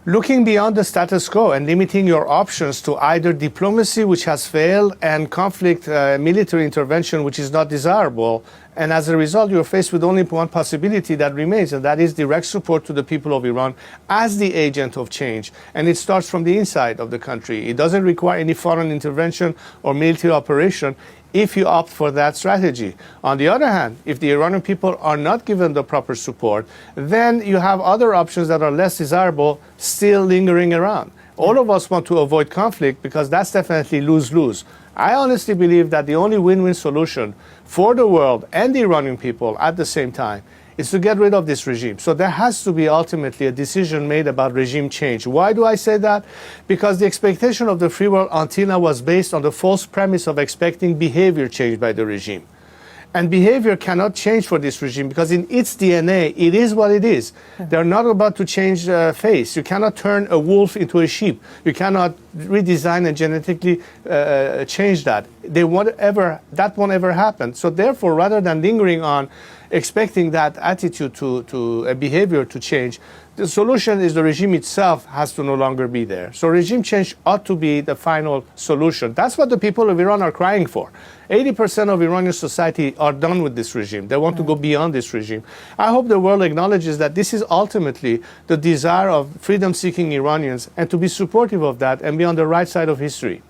looking beyond the status quo and limiting your options to either diplomacy, which has failed, and conflict, military intervention, which is not desirable. And as a result, you're faced with only one possibility that remains, and that is direct support to the people of Iran as the agent of change. And it starts from the inside of the country. It doesn't require any foreign intervention or military operation if you opt for that strategy. On the other hand, if the Iranian people are not given the proper support, then you have other options that are less desirable still lingering around. All of us want to avoid conflict because that's definitely lose-lose. I honestly believe that the only win-win solution for the world and the Iranian people at the same time is to get rid of this regime. So there has to be ultimately a decision made about regime change. Why do I say that? Because the expectation of the free world until now was based on the false premise of expecting behavior change by the regime. And behavior cannot change for this regime because in its DNA, it is what it is. They're not about to change face. You cannot turn a wolf into a sheep. You cannot redesign and genetically change that. That won't ever happen. So therefore, rather than lingering on expecting that attitude to a behavior to change, the solution is the regime itself has to no longer be there. So regime change ought to be the final solution. That's what the people of Iran are crying for. 80% of Iranian society are done with this regime. They want to go beyond this regime. I hope the world acknowledges that this is ultimately the desire of freedom-seeking Iranians and to be supportive of that and be on the right side of history.